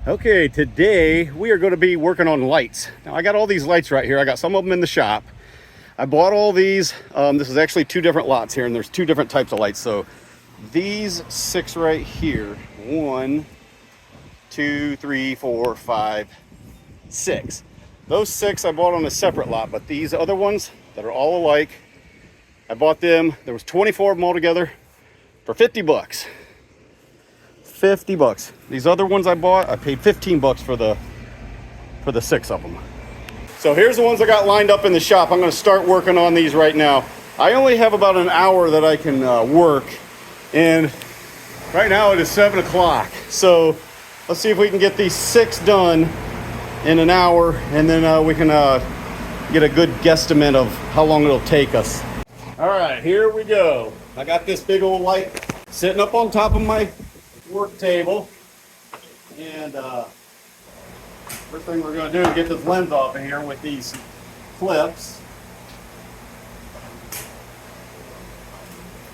Okay, today we are going to be working on lights. Now I got all these lights right here. I got some of them in the shop. I bought all these. This is actually two different lots here, and there's two different types of lights. So these 6 right here, 1, 2, 3, 4, 5, 6. Those 6 I bought on a separate lot, but these other ones that are all alike, I bought them. There was 24 of them all together for 50 bucks. 50 bucks. These other ones I bought, I paid 15 bucks for the 6 of them. So here's the ones I got lined up in the shop. I'm going to start working on these right now. I only have about an hour that I can work, and right now it is 7 o'clock. So let's see if we can get these 6 done in an hour, and then we can get a good guesstimate of how long it'll take us. All right, here we go. I got this big old light sitting up on top of my work table, and first thing we're going to do is get this lens off of here with these clips.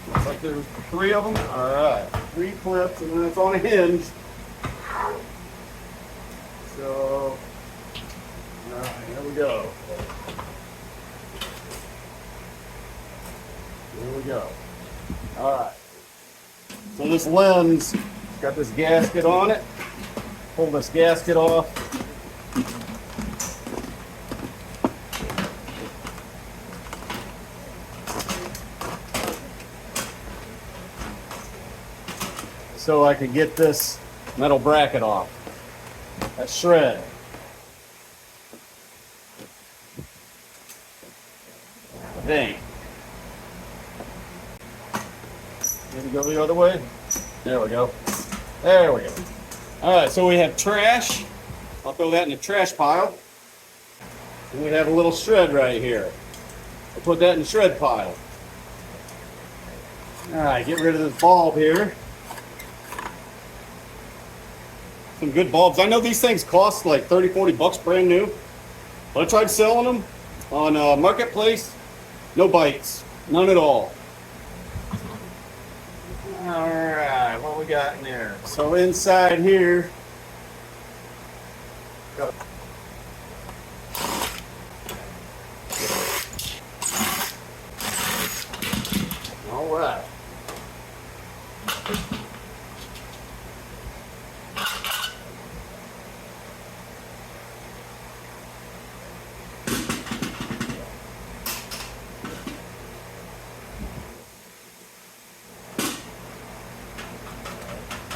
Looks like there's 3 of them. All right, 3 clips, and then it's on a hinge. So, all right, here we go. Here we go. All right. So this lens got this gasket on it. Pull this gasket off. So I can get this metal bracket off. That shred. I think. Maybe go the other way. There we go. There we go. All right, so we have trash. I'll throw that in the trash pile. And we have a little shred right here. I'll put that in the shred pile. All right, get rid of this bulb here. Some good bulbs. I know these things cost like 30, 40 bucks brand new. But I tried selling them on Marketplace. No bites. None at all. All right, what we got in there? So inside here, all right.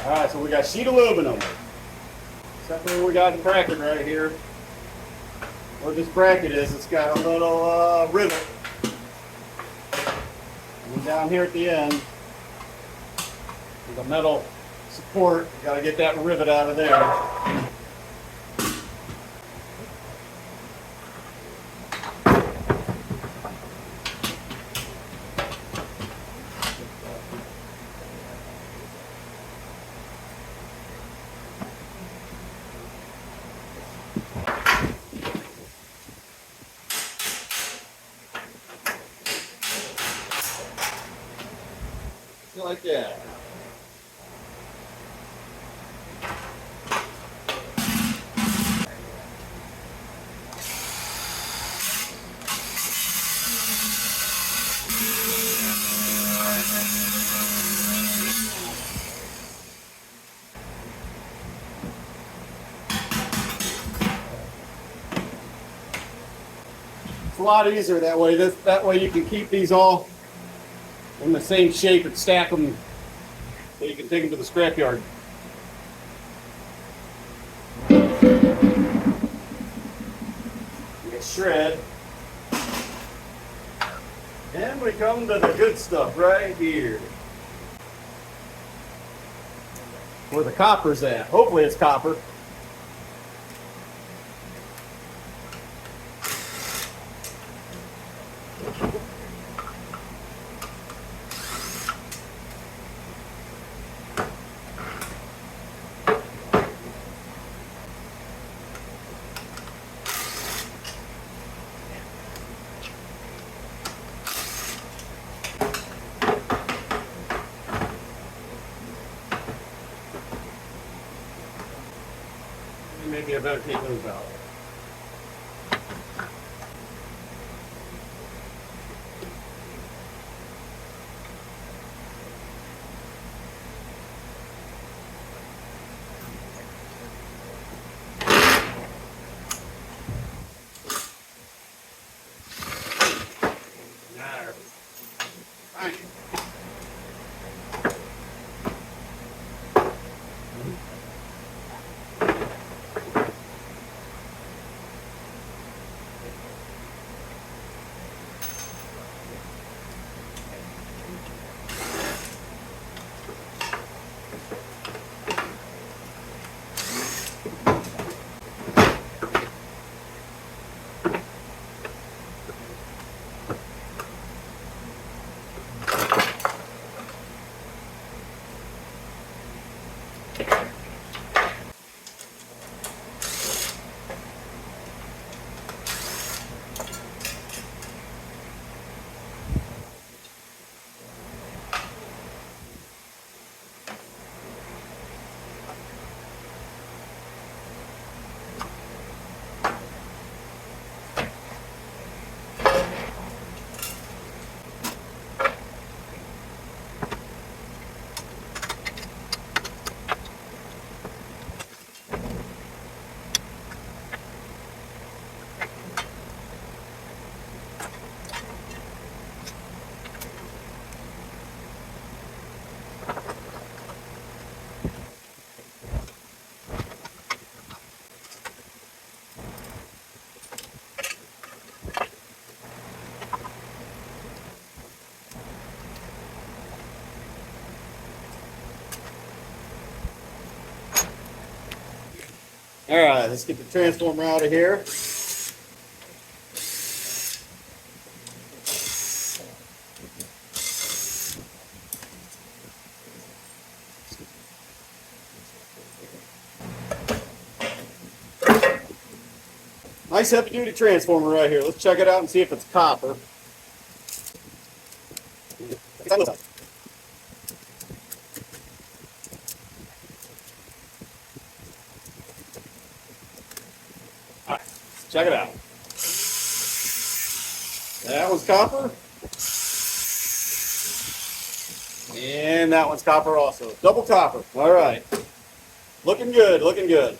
All right, so we got sheet aluminum. Except for we got the bracket right here. Where this bracket is, it's got a little rivet. And down here at the end, there's a metal support. You got to get that rivet out of there. Like that. It's a lot easier that way. That way you can keep these all in the same shape and stack them so you can take them to the scrapyard. You get shred. And we come to the good stuff right here. Where the copper's at. Hopefully it's copper. Maybe I better take those out. Fine. All right, let's get the transformer out of here. Nice heavy-duty transformer right here. Let's check it out and see if it's copper. All right, let's check it out. That one's copper. And that one's copper also. Double copper. All right. Looking good, looking good.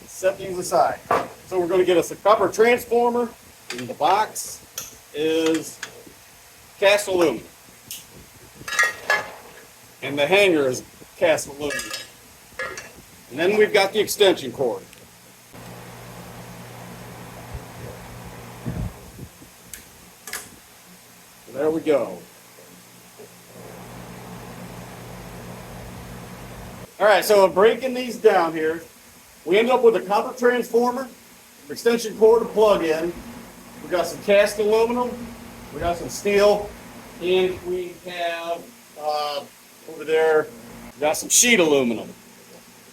Set these aside. So we're going to get us a copper transformer. And the box is cast aluminum. And the hanger is cast aluminum. And then we've got the extension cord. So there we go. All right, so breaking these down here, we end up with a copper transformer, extension cord to plug in. We got some cast aluminum, we got some steel, and we have over there, we got some sheet aluminum.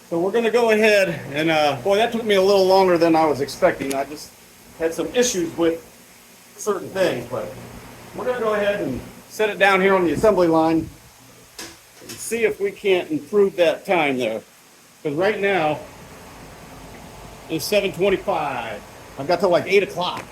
So we're going to go ahead and, boy, that took me a little longer than I was expecting. I just had some issues with certain things, but we're going to go ahead and set it down here on the assembly line and see if we can't improve that time there. Because right now, it's 7:25. I've got till like 8 o'clock.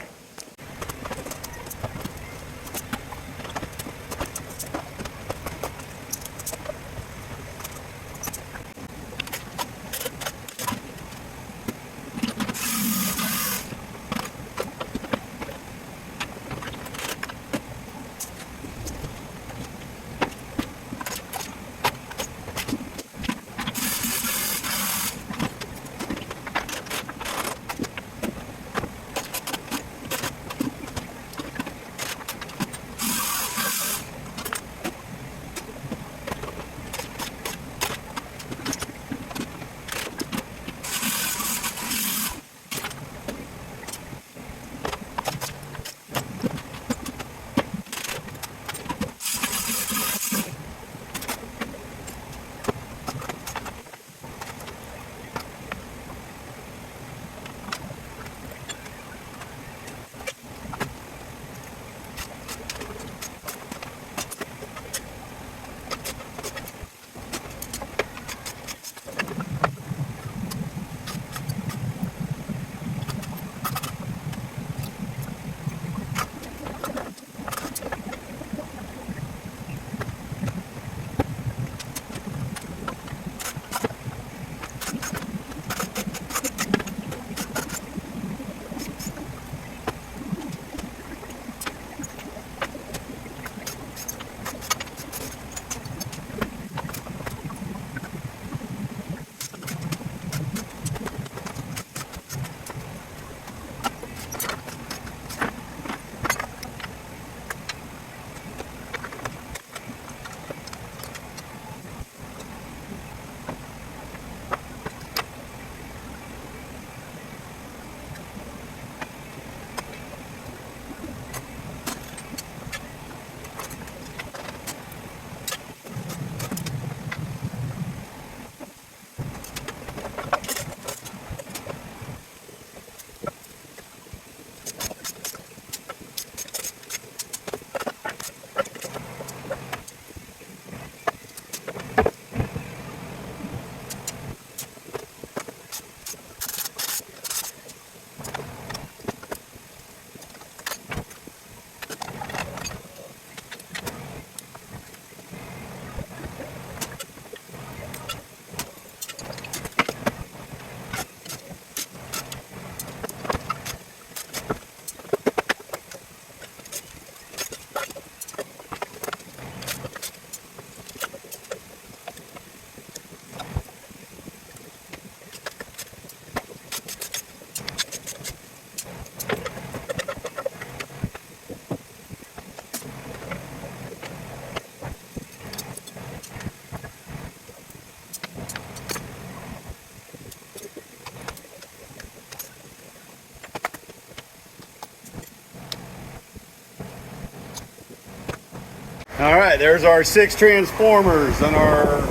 All right, there's our 6 transformers and our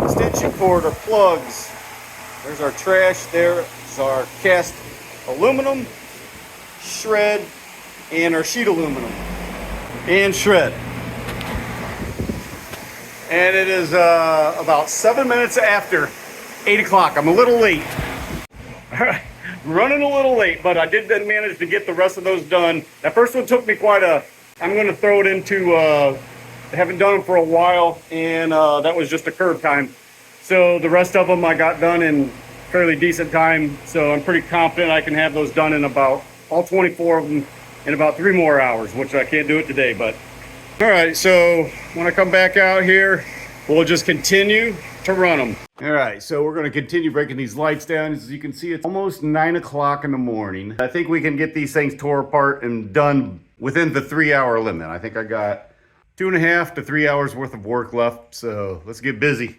extension cord or plugs. There's our trash. There's our cast aluminum, shred, and our sheet aluminum and shred. And it is about 7 minutes after 8 o'clock. I'm a little late. All right, running a little late, but I did then manage to get the rest of those done. That first one took me quite a, I'm going to throw it into, haven't done them for a while, and that was just a curb time. So the rest of them I got done in fairly decent time. So I'm pretty confident I can have those done in about, all 24 of them in about 3 more hours, which I can't do it today, but. All right, so when I come back out here, we'll just continue to run them. All right, so we're gonna continue breaking these lights down. As you can see, it's almost 9 o'clock in the morning. I think we can get these things tore apart and done within the 3-hour limit. I think I got 2.5 to 3 hours worth of work left, so let's get busy.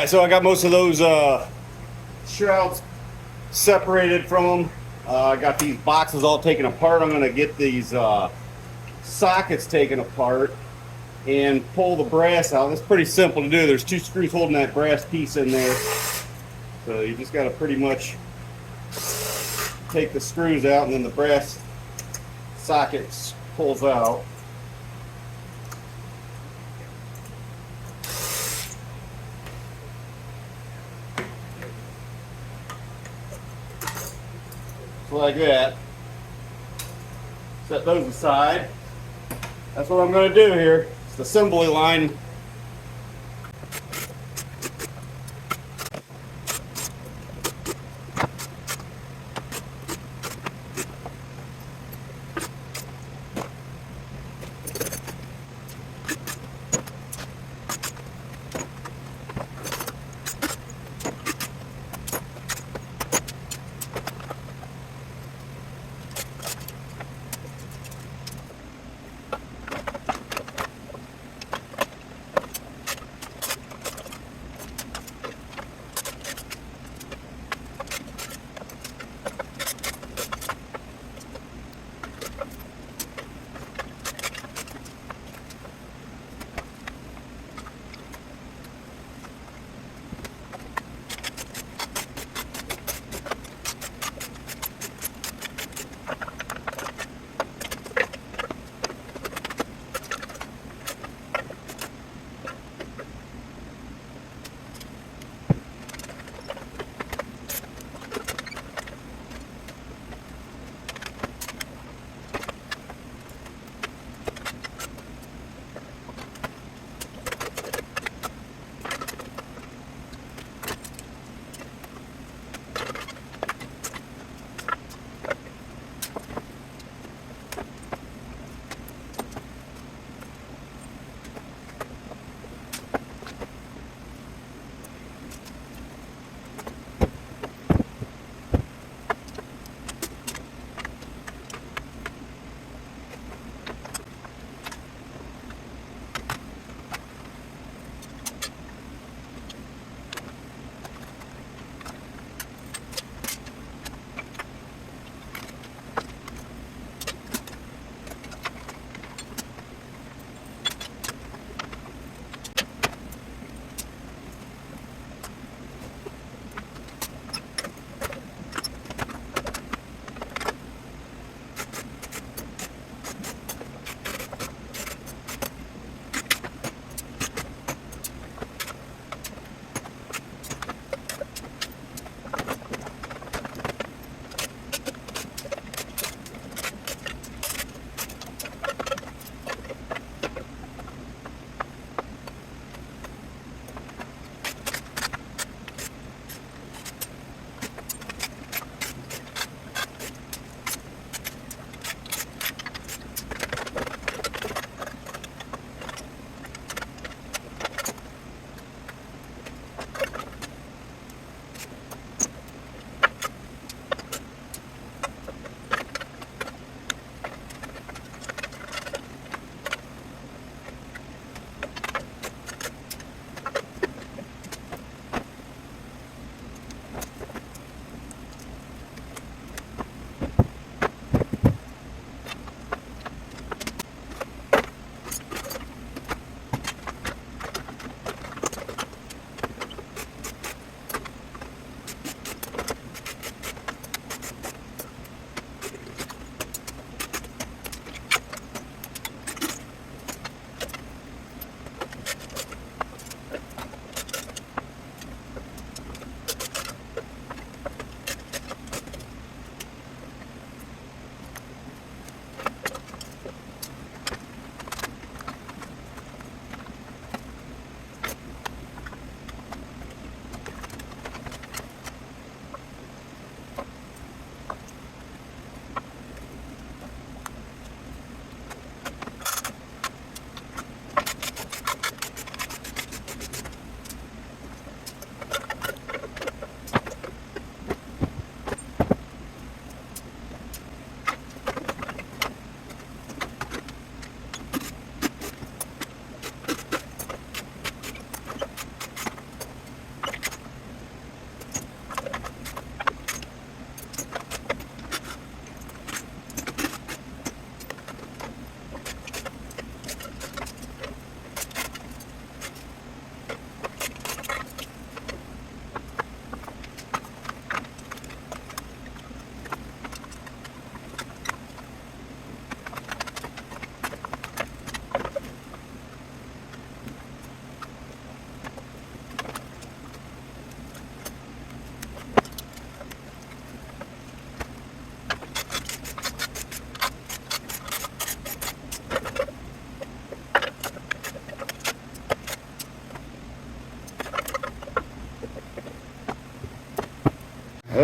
right, so I got most of those shrouds separated from them. I got these boxes all taken apart. I'm going to get these sockets taken apart and pull the brass out. It's pretty simple to do. There's 2 screws holding that brass piece in there. So you just got to pretty much take the screws out and then the brass socket pulls out. So like that. Set those aside. That's what I'm going to do here. It's the assembly line.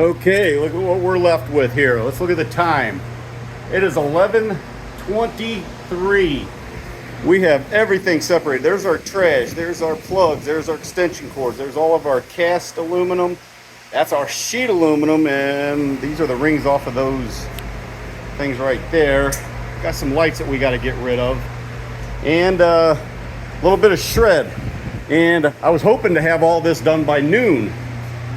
Okay, look at what we're left with here. Let's look at the time. It is 11:23. We have everything separated. There's our trash, there's our plugs, there's our extension cords, there's all of our cast aluminum, that's our sheet aluminum, and these are the rings off of those things right there. Got some lights that we got to get rid of, and a little bit of shred. And I was hoping to have all this done by noon,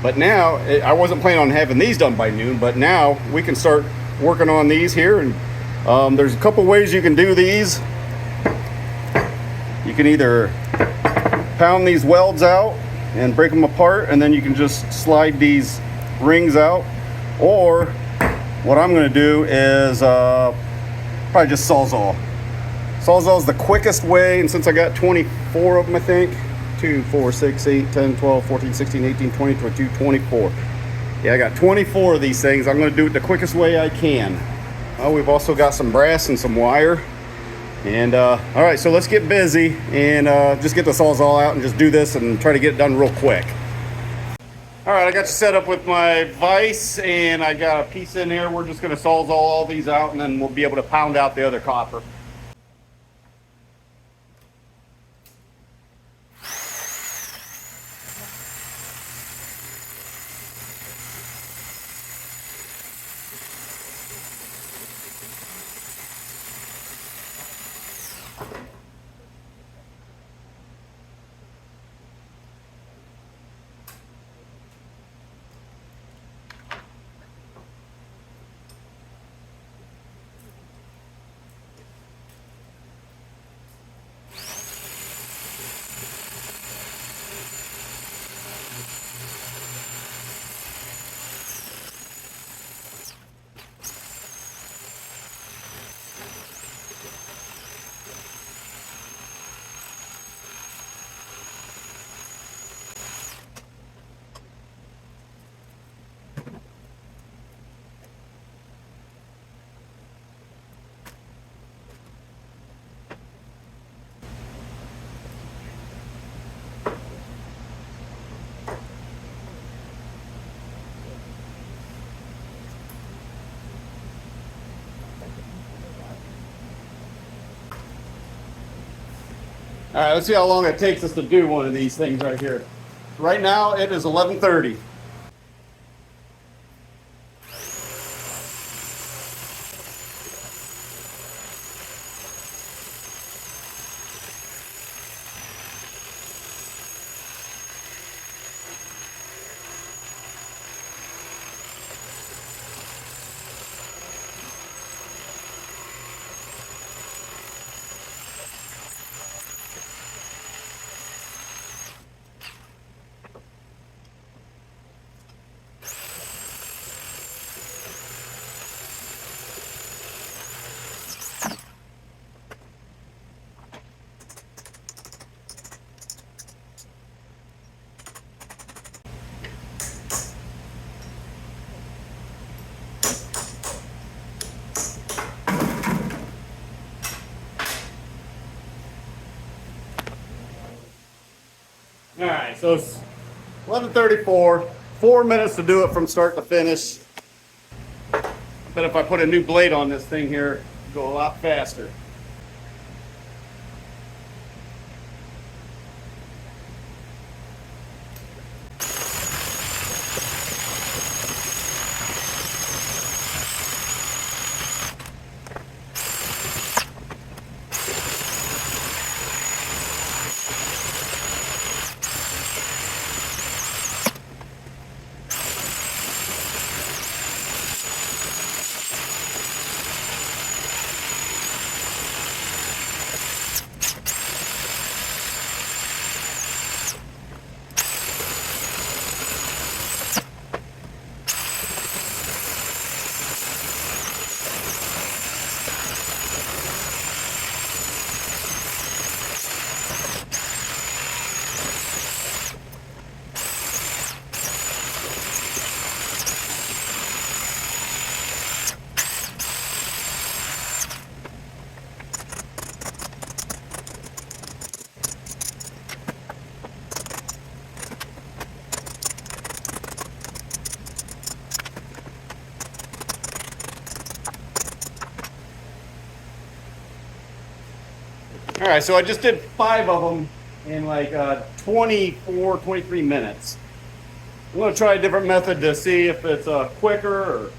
but now I wasn't planning on having these done by noon, but now we can start working on these here. And there's a couple ways you can do these. You can either pound these welds out and break them apart, and then you can just slide these rings out. Or what I'm going to do is probably just Sawzall. Sawzall is the quickest way, and since I got 24 of them, I think 2, 4, 6, 8, 10, 12, 14, 16, 18, 20, 22, 24. Yeah, I got 24 of these things. I'm going to do it the quickest way I can. We've also got some brass and some wire. And all right, so let's get busy and just get the Sawzall out and just do this and try to get it done real quick. All right, I got you set up with my vise, and I got a piece in here. We're just going to Sawzall all these out, and then we'll be able to pound out the other copper. All right, let's see how long it takes us to do one of these things right here. Right now, it is 11:30. All right, so it's 11:34, 4 minutes to do it from start to finish. But if I put a new blade on this thing here, it'll go a lot faster. All right, so I just did 5 of them in like 24, 23 minutes. I'm gonna try a different method to see if it's quicker or,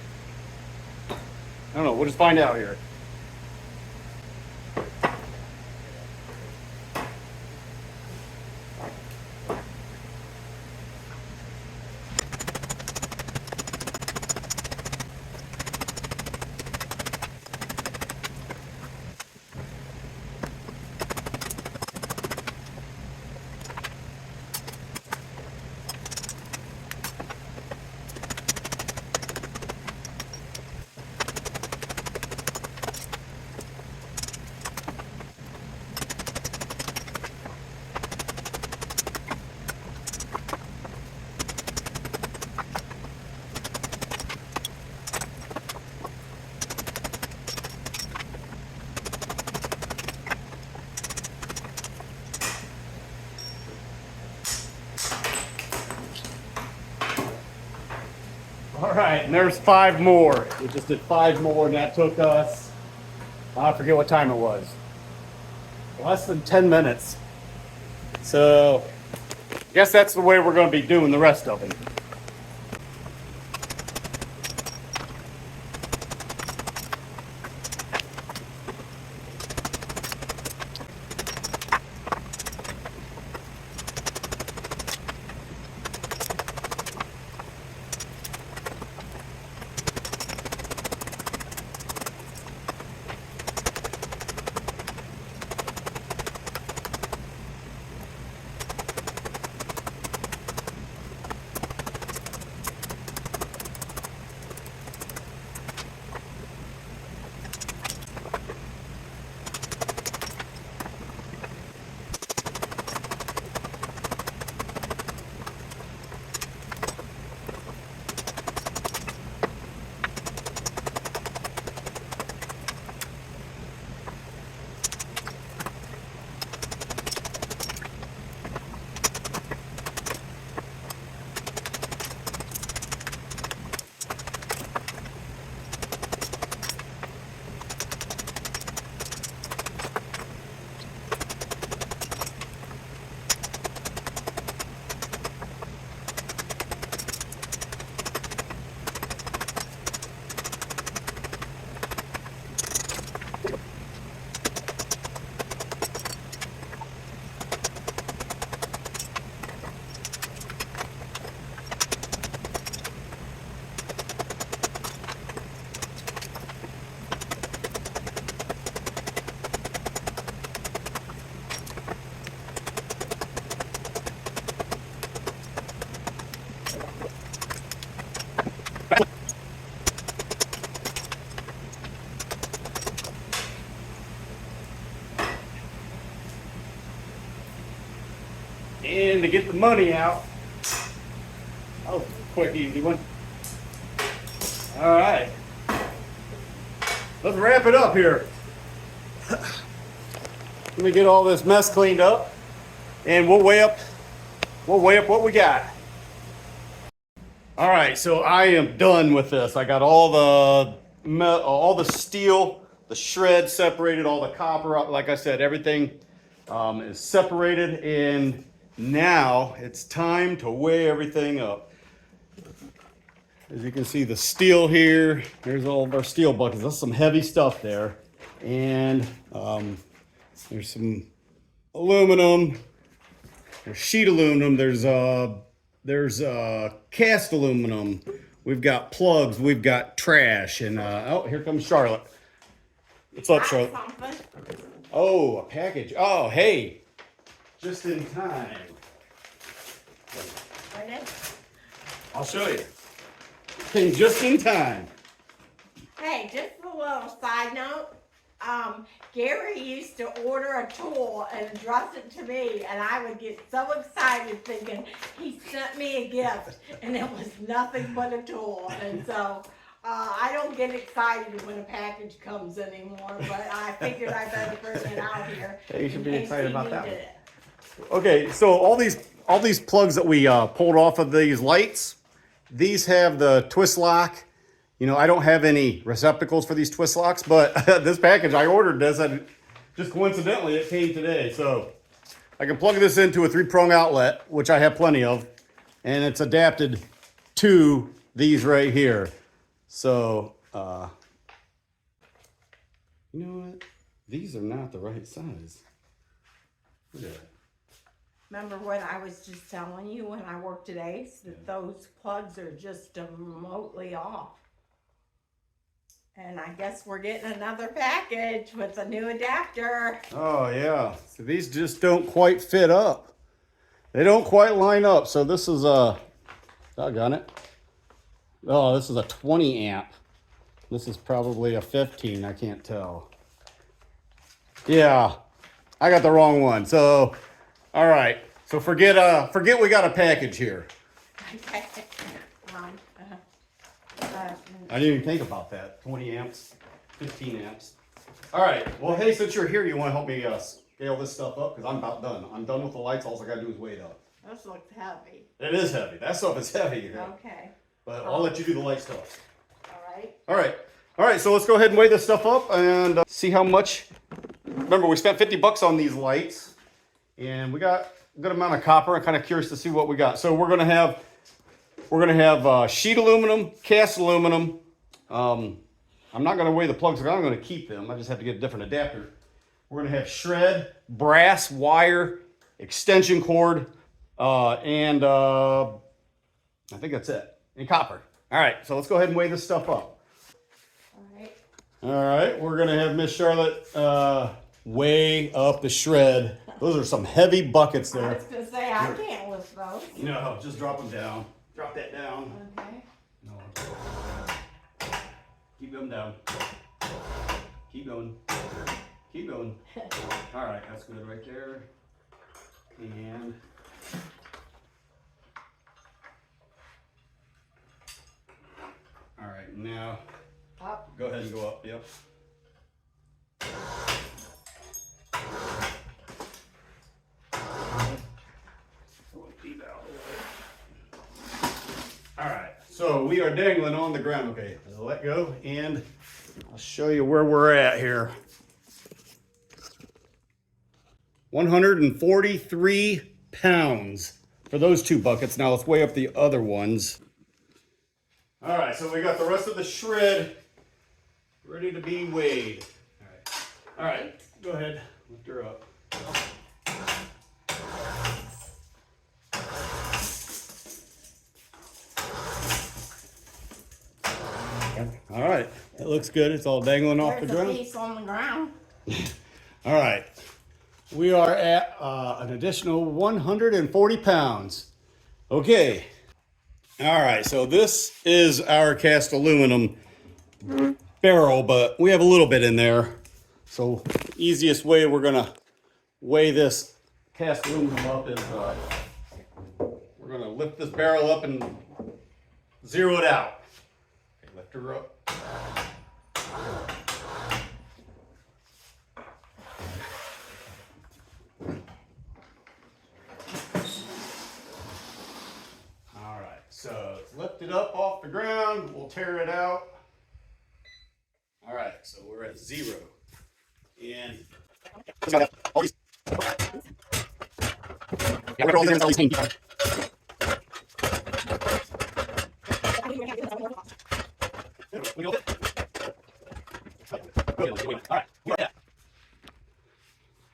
I don't know, we'll just find out here. All right, and there's 5 more. We just did 5 more, and that took us, I forget what time it was. Less than 10 minutes. So, I guess that's the way we're going to be doing the rest of them. And to get the money out, oh, quick, easy one. All right, let's wrap it up here. Let me get all this mess cleaned up, and we'll weigh up what we got. All right, so I am done with this. I got all the steel, the shred separated, all the copper. Like I said, everything is separated, and now it's time to weigh everything up. As you can see, the steel here, there's all of our steel buckets. That's some heavy stuff there. And there's some aluminum, there's sheet aluminum, there's cast aluminum. We've got plugs, we've got trash, and oh, here comes Charlotte. What's up, Charlotte? Oh, a package. Oh, hey, just in time. I'll show you. Came just in time. Hey, just a little side note. Gary used to order a tool and address it to me, and I would get so excited thinking he sent me a gift, and it was nothing but a tool. And so I don't get excited when a package comes anymore, but I figured I better bring it out here. Yeah, you should be excited about that one. Okay, so all these plugs that we pulled off of these lights, these have the twist lock. You know, I don't have any receptacles for these twist locks, but this package, I ordered this, and just coincidentally, it came today. So I can plug this into a 3-prong outlet, which I have plenty of, and it's adapted to these right here. So, you know what? These are not the right size. Look at that. Remember what I was just telling you when I worked at Ace, that those plugs are just remotely off. And I guess we're getting another package with a new adapter. Oh yeah, so these just don't quite fit up. They don't quite line up. So this is doggone it. Oh, this is a 20 amp. This is probably a 15, I can't tell. Yeah, I got the wrong one. So, all right. So forget we got a package here. Okay. I didn't even think about that. 20 amps, 15 amps. All right. Well, hey, since you're here, you want to help me scale this stuff up? Because I'm about done. I'm done with the lights. All I got to do is weight up. This looks heavy. It is heavy. That stuff is heavy. Okay. But I'll let you do the light stuff. All right. All right. All right. So let's go ahead and weigh this stuff up and see how much. Remember, we spent 50 bucks on these lights, and we got a good amount of copper. I'm kind of curious to see what we got. So we're gonna have sheet aluminum, cast aluminum. I'm not gonna weigh the plugs. I'm gonna keep them. I just have to get a different adapter. We're gonna have shred, brass, wire, extension cord, and I think that's it. And copper. All right. So let's go ahead and weigh this stuff up. All right. All right. We're gonna have Miss Charlotte weigh up the shred. Those are some heavy buckets there. I was gonna say I can't lift those. No, just drop them down. Drop that down. Okay. No. Keep them down. Keep going. Keep going. All right, that's good right there. And all right, now Up. go ahead and go up. Yep. All right, so we are dangling on the ground. Okay, let go, and I'll show you where we're at here. 143 pounds for those two buckets. Now let's weigh up the other ones. All right, so we got the rest of the shred ready to be weighed. All right, go ahead, lift her up. All right, that looks good. It's all dangling off the There's a ground. piece on the ground. All right, we are at an additional 140 pounds. Okay. All right, so this is our cast aluminum barrel, but we have a little bit in there. So easiest way we're gonna weigh this cast aluminum up is we're gonna lift this barrel up and zero it out. Okay, lift her up. All right, so it's lifted up off the ground. We'll tear it out. All right, so we're at 0. And all these. Yeah, we're all these paint.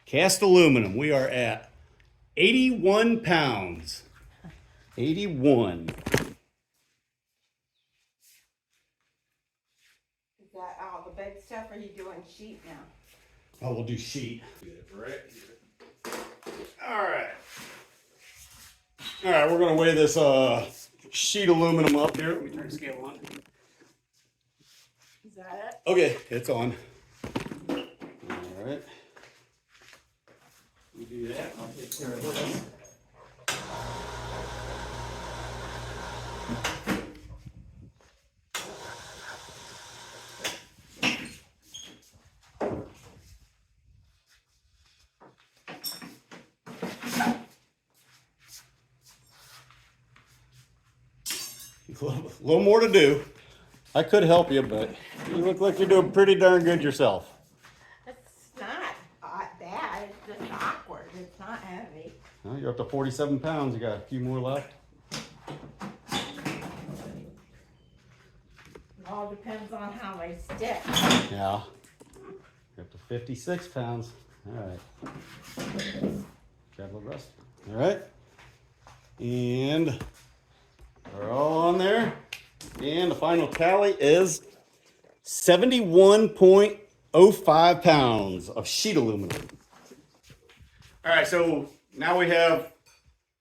Cast aluminum, we are at 81 pounds. 81. Is that all the big stuff, or are you doing sheet now? Oh, we'll do sheet. Right. All right. All right, we're gonna weigh this sheet aluminum up here. Let me turn the scale on. Is that Okay, it's on. All right. We do that. I'll take care of this. A little more to do. I could help you, but you look like you're doing pretty darn good yourself. It's not. Well, you're up to 47 pounds. You got a few more left. It all depends on how they stick. Yeah. You're up to 56 pounds. All right. Grab the rest. All right. And they're all on there. And the final tally is 71.05 pounds of sheet aluminum. All right, so now we have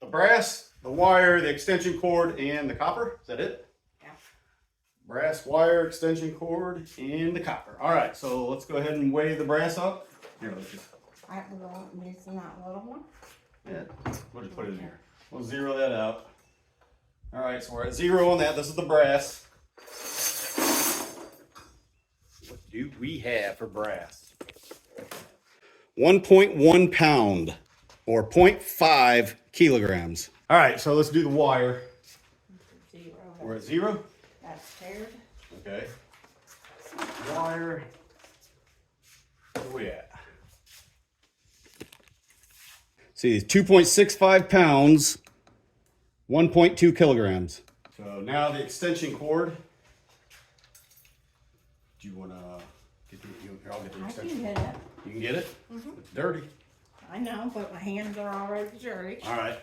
the brass, the wire, the extension cord, and the copper. Is that it? Yeah. Brass, wire, extension cord, and the copper. All right, so let's go ahead and weigh the brass up. Here, let's just. I will using that little one. Yeah, we'll just put it in here. We'll zero that out. All right, so we're at 0 on that. This is the brass. What do we have for brass? 1.1 pound or 0.5 kilograms. All right, so let's do the wire. 0. We're at 0. That's paired. Okay. Wire. Where are we at? See, it's 2.65 pounds, 1.2 kilograms. So now the extension cord. Do you want to get the, here, I'll get the I extension. can get it. You can get it? Mm-hmm. It's dirty. I know, but my hands are already dirty. All right.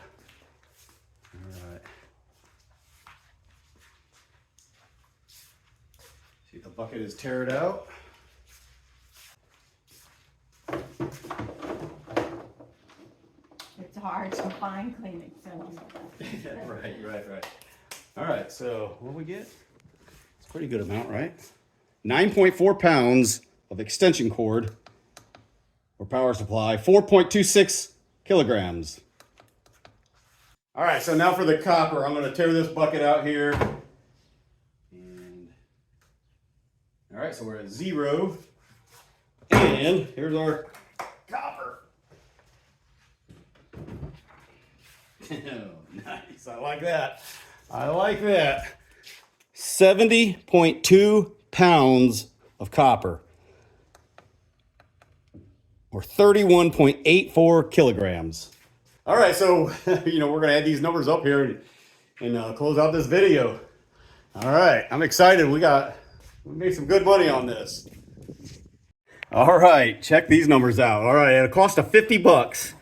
All right. See, the bucket is teared out. It's hard to find clean extension. Right. All right, so what do we get? It's a pretty good amount, right? 9.4 pounds of extension cord or power supply, 4.26 kilograms. All right, so now for the copper, I'm gonna tear this bucket out here. And all right, so we're at 0. And here's our copper. Nice, I like that. I like that. 70.2 pounds of copper, or 31.84 kilograms. All right, so we're gonna add these numbers up here and close out this video. All right, I'm excited. We made some good money on this. All right, check these numbers out. All right, at a cost of 50 bucks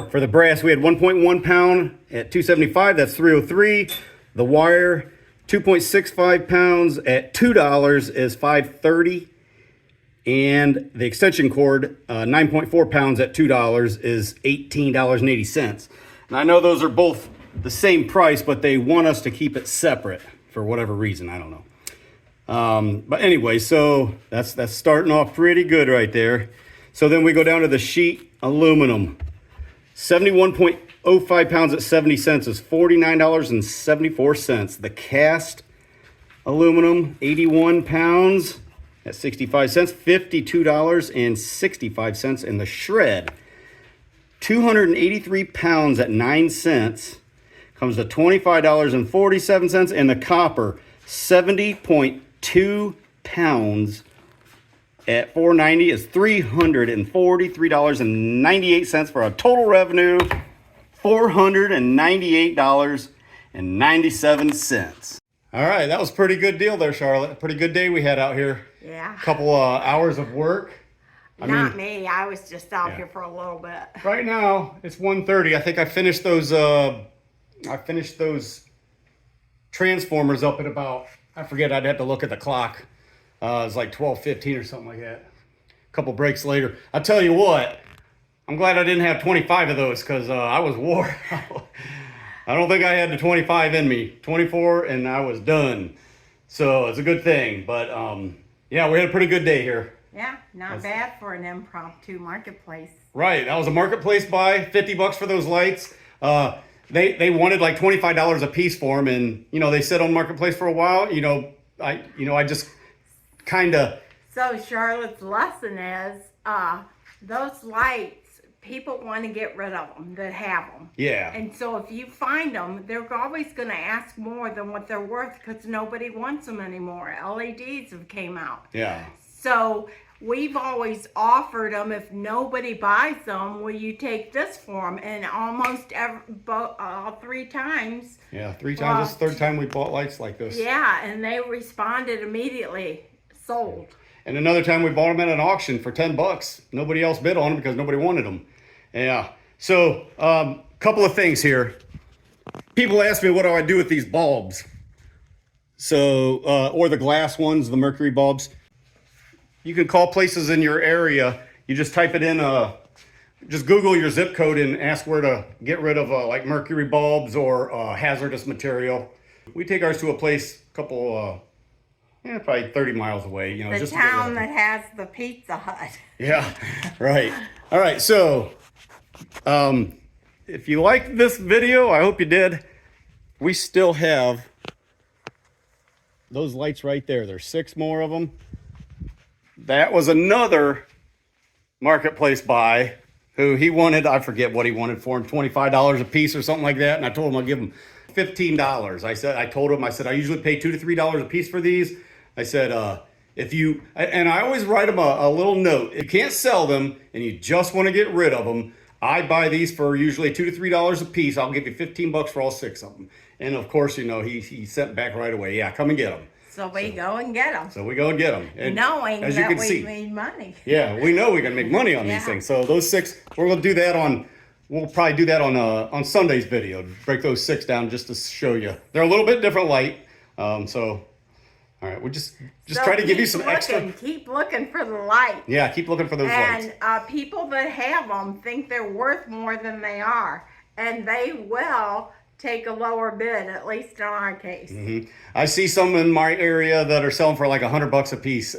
for the brass, we had 1.1 pound at 275. That's 303. The wire, 2.65 pounds at $2 is 530. And the extension cord, 9.4 pounds at $2 is $18.80. And I know those are both the same price, but they want us to keep it separate for whatever reason. I don't know. But anyway, so that's starting off pretty good right there. So then we go down to the sheet aluminum. 71.05 pounds at 70 cents is $49.74. The cast aluminum, 81 pounds at 65 cents, $52.65. And the shred, 283 pounds at 9 cents, comes to $25.47. And the copper, 70.2 pounds at $4.90 is $343.98 for a total revenue $498.97. All right, that was a pretty good deal there, Charlotte. A pretty good day we had out here. Yeah. A couple hours of work. Not me. I was just out here for a little bit. Right now it's 1:30. I think I finished those. Transformers up at about, I forget. I'd have to look at the clock. It was like 12:15 or something like that. A couple breaks later. I'll tell you what. I'm glad I didn't have 25 of those because I was wore out. I don't think I had the 25 in me. 24 and I was done. So it's a good thing. But yeah, we had a pretty good day here. Yeah, not bad for an impromptu marketplace. Right, that was a marketplace buy. 50 bucks for those lights. They wanted like $25 a piece for them, and they sit on marketplace for a while. I just kind of. So Charlotte's lesson is those lights, people want to get rid of them that have them. Yeah. And so if you find them, they're always going to ask more than what they're worth because nobody wants them anymore. LEDs have came out. Yeah. So we've always offered them, if nobody buys them, will you take this for them? And almost all 3 times. Yeah, 3 times. This is the 3rd time we bought lights like this. Yeah, and they responded immediately. Sold. And another time we bought them at an auction for $10. Nobody else bid on them because nobody wanted them. Yeah. So, couple of things here. People ask me, what do I do with these bulbs? So, or the glass ones, the mercury bulbs. You can call places in your area. You just type it in, just Google your zip code and ask where to get rid of like mercury bulbs or hazardous material. We take ours to a place a couple, probably 30 miles away. You know, The just town that has the Pizza Hut. Yeah, right. All right, so if you liked this video, I hope you did. We still have those lights right there. There's 6 more of them. That was another marketplace buy who he wanted, I forget what he wanted for him, $25 a piece or something like that. And I told him I'll give him $15. I told him, I usually pay $2 to $3 a piece for these. I said, and I always write them a little note. If you can't sell them and you just want to get rid of them, I buy these for usually $2 to $3 a piece. I'll give you $15 for all 6 of them. And of course, you know, he sent back right away. Yeah, come and get them. So we go and get them. So we go and get them. And knowing as you that can we see, made money. Yeah, we know we can make money on these things. So those 6, we're going to do that on, we'll probably do that on Sunday's video. Break those 6 down just to show you. They're a little bit different light. So, all right, we'll just try to give you some extra. Keep looking for the light. Yeah, keep looking for those lights. And people that have them think they're worth more than they are. And they will take a lower bid, at least in our case. Mm-hmm. I see some in my area that are selling for like $100 a piece.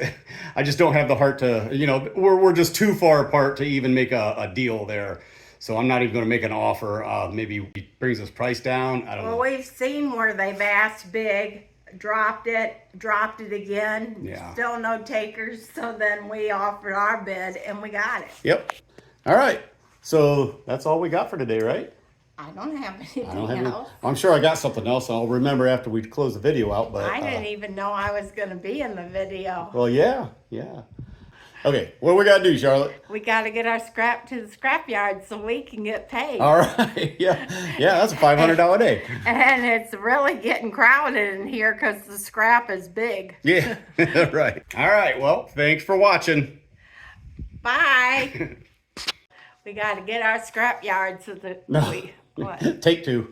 I just don't have the heart to, you know, we're just too far apart to even make a deal there. So I'm not even going to make an offer. Maybe he brings his price down. I don't know. Well, we've seen where they've asked big, dropped it again. Yeah. Still no takers. So then we offered our bid and we got it. Yep. All right. So that's all we got for today, right? I don't have anything else. I'm sure I got something else. I'll remember after we close the video out. But I didn't even know I was going to be in the video. Well, yeah. Okay, what we got to do, Charlotte? We got to get our scrap to the scrap yard so we can get paid. All right. Yeah, that's a $500 day. And it's really getting crowded in here because the scrap is big. Yeah, right. All right, well, thanks for watching. Bye. We got to get our scrap yard so that No. what? Take 2.